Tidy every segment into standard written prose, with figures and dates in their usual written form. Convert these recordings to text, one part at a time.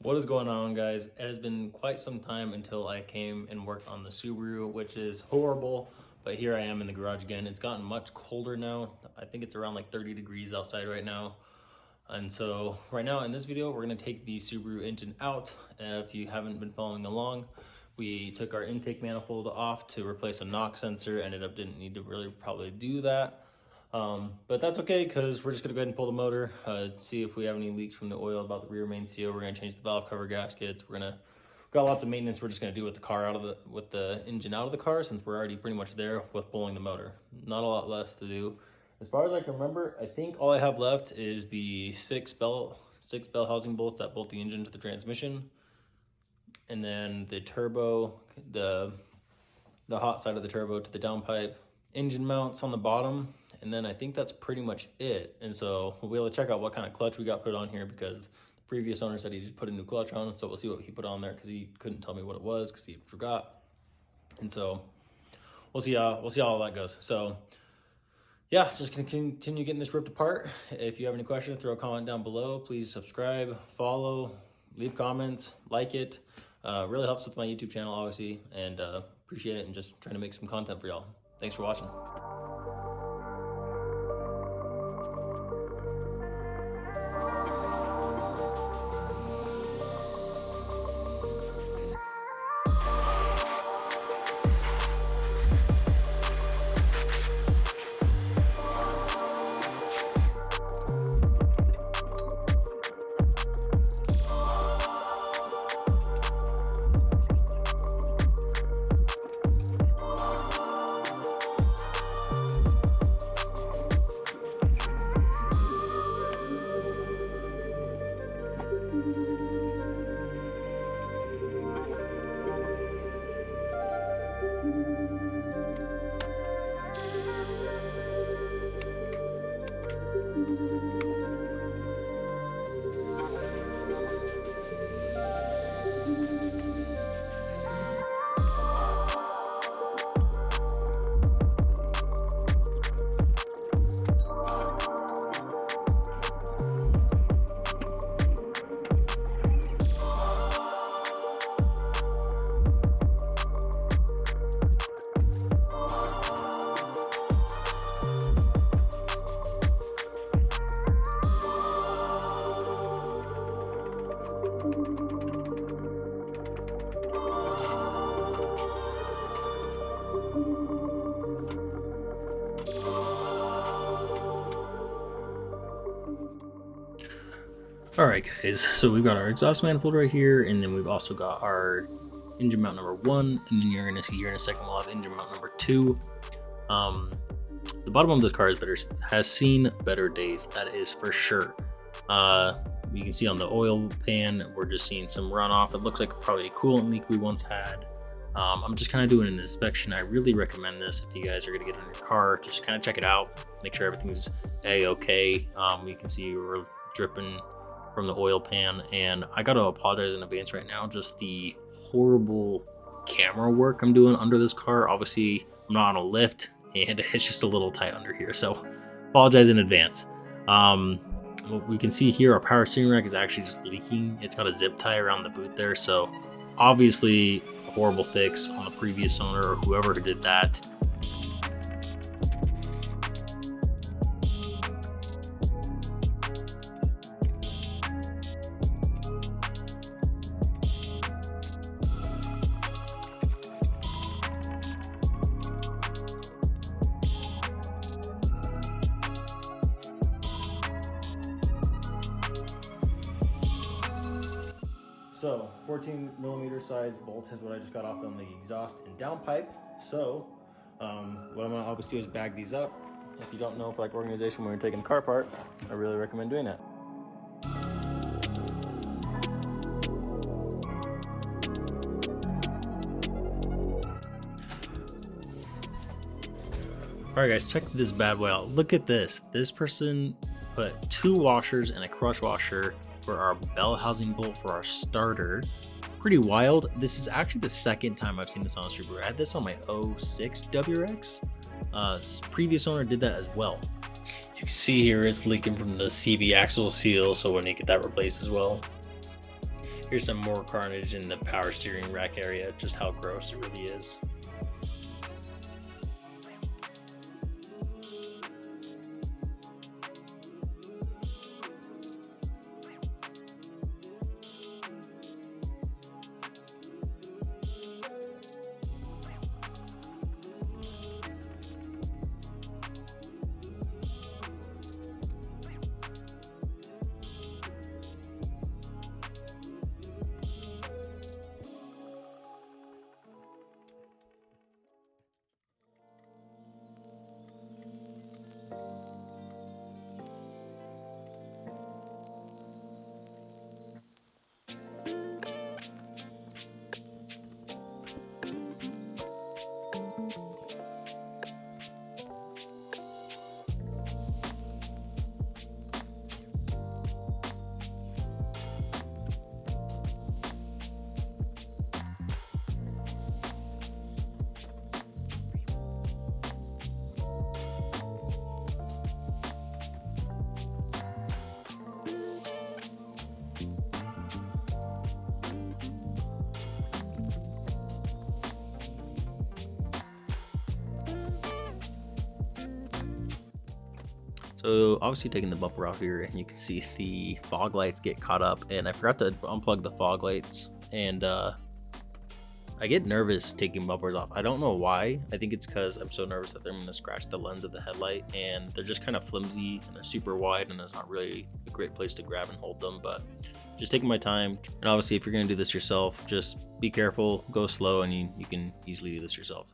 What is going on, guys? It has been quite some time until I came and worked on the Subaru, which is horrible, but here I am in the garage again. It's gotten much colder now. I think it's around like 30 degrees outside right now. And so right now in this video, we're gonna take the Subaru engine out. If you haven't been following along, we took our intake manifold off to replace a knock sensor. Ended up didn't need to really probably do that. But that's okay because we're just gonna go ahead and pull the motor, see if we have any leaks from the oil about the rear main seal. We're gonna change the valve cover gaskets. Got lots of maintenance we're just gonna do with the car with the engine out of the car, since we're already pretty much there with pulling the motor. Not a lot less to do. As far as I can remember, I think all I have left is the six bell housing bolts that bolt the engine to the transmission, and then the turbo, the hot side of the turbo to the downpipe, engine mounts on the bottom, and then I think that's pretty much it. And so we'll be able to check out what kind of clutch we got put on here, because the previous owner said he just put a new clutch on. So we'll see what he put on there, because he couldn't tell me what it was because he forgot. And so we'll see how all that goes. So yeah, just gonna continue getting this ripped apart. If you have any questions, throw a comment down below. Please subscribe, follow, leave comments, like it. Really helps with my YouTube channel, obviously, and appreciate it, and just trying to make some content for y'all. Thanks for watching. All right, guys, so we've got our exhaust manifold right here, and then we've also got our engine mount number 1, and then you're gonna see here in a second we'll have engine mount number 2. The bottom of this car has seen better days, that is for sure. You can see on the oil pan, we're just seeing some runoff. It looks like probably a coolant leak we once had. I'm just kind of doing an inspection. I really recommend this if you guys are gonna get in your car. Just kind of check it out, make sure everything's A-okay. You can see we're dripping from the oil pan, and I gotta apologize in advance right now. Just the horrible camera work I'm doing under this car. Obviously, I'm not on a lift, and it's just a little tight under here, so apologize in advance. What we can see here, our power steering rack is actually just leaking. It's got a zip tie around the boot there, so obviously a horrible fix on the previous owner or whoever did that. So 14mm size bolt is what I just got off on the exhaust and downpipe. So what I'm gonna obviously do is bag these up. If you don't know, for like organization when you're taking a car apart, I really recommend doing that. All right, guys, check this bad boy out. Look at this. This person put 2 washers and a crush washer for our bell housing bolt for our starter. Pretty wild. This is actually the second time I've seen this on a Subaru. I had this on my 06 WRX. Previous owner did that as well. You can see here it's leaking from the CV axle seal, so we're gonna get that replaced as well. Here's some more carnage in the power steering rack area, just how gross it really is. So obviously taking the bumper off here, and you can see the fog lights get caught up, and I forgot to unplug the fog lights, and I get nervous taking bumpers off. I don't know why. I think it's because I'm so nervous that they're going to scratch the lens of the headlight, and they're just kind of flimsy and they're super wide, and there's not really a great place to grab and hold them. But just taking my time, and obviously if you're going to do this yourself, just be careful, go slow, and you can easily do this yourself.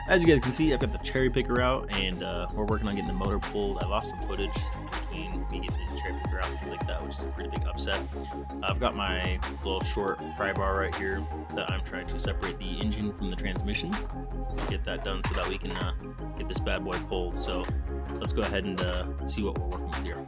As you guys can see, I've got the cherry picker out, and we're working on getting the motor pulled. I lost some footage between me getting the cherry picker out, things like that, which is a pretty big upset. I've got my little short pry bar right here that I'm trying to separate the engine from the transmission. Get that done so that we can get this bad boy pulled. So let's go ahead and see what we're working with here.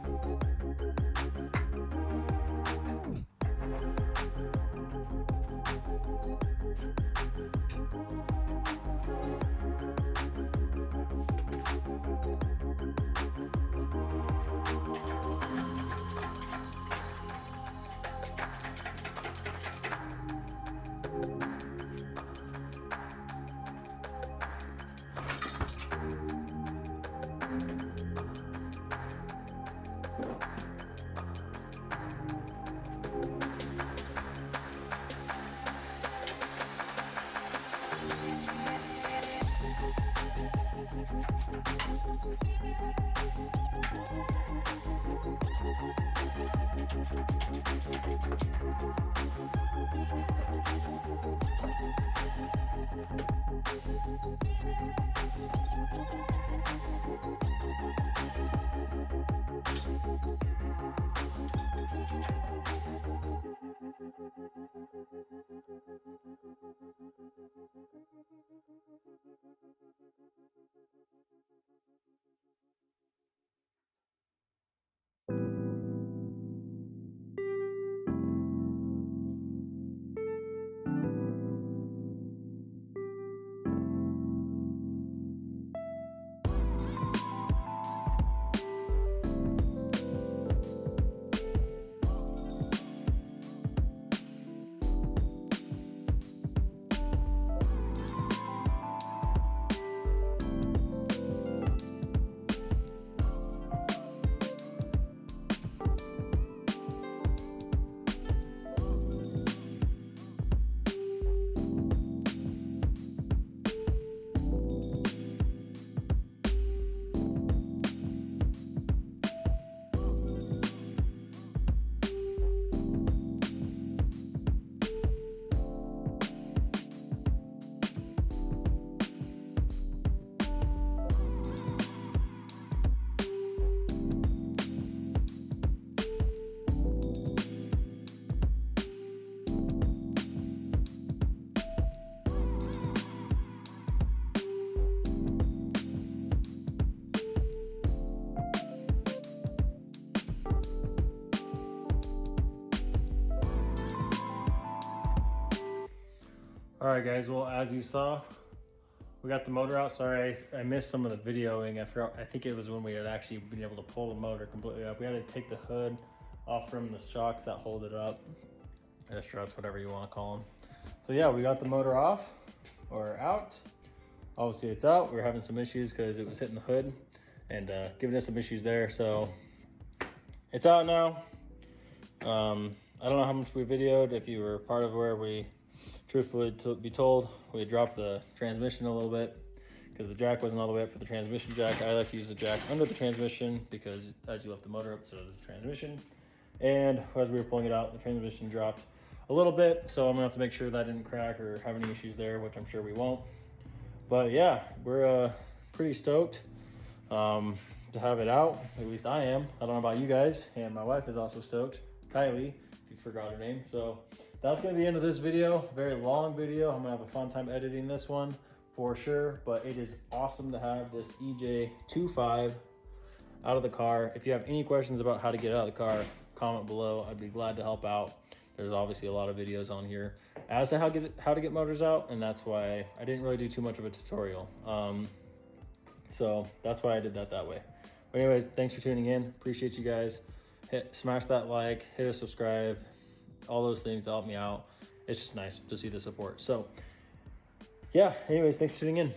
All right, guys, well, as you saw, we got the motor out. Sorry, I missed some of the videoing. I think it was when we had actually been able to pull the motor completely up. We had to take the hood off from the shocks that hold it up, or struts, whatever you want to call them. So yeah, we got the motor off or out. Obviously it's out. We were having some issues because it was hitting the hood and giving us some issues there. So it's out now. I don't know how much we videoed. If you were part of where we, truthfully to be told, we dropped the transmission a little bit because the jack wasn't all the way up for the transmission jack. I like to use the jack under the transmission because as you lift the motor up, so does the transmission. And as we were pulling it out, the transmission dropped a little bit. So I'm gonna have to make sure that didn't crack or have any issues there, which I'm sure we won't. But yeah, we're pretty stoked to have it out. At least I am. I don't know about you guys. And my wife is also stoked, Kylie, if you forgot her name. So that's gonna be the end of this video. Very long video. I'm gonna have a fun time editing this one for sure, but it is awesome to have this EJ25 out of the car. If you have any questions about how to get it out of the car, comment below. I'd be glad to help out. There's obviously a lot of videos on here as to how to get motors out, and that's why I didn't really do too much of a tutorial. So that's why I did that way. But anyways, thanks for tuning in. Appreciate you guys. Smash that like, hit a subscribe, all those things to help me out. It's just nice to see the support. So yeah, anyways, thanks for tuning in.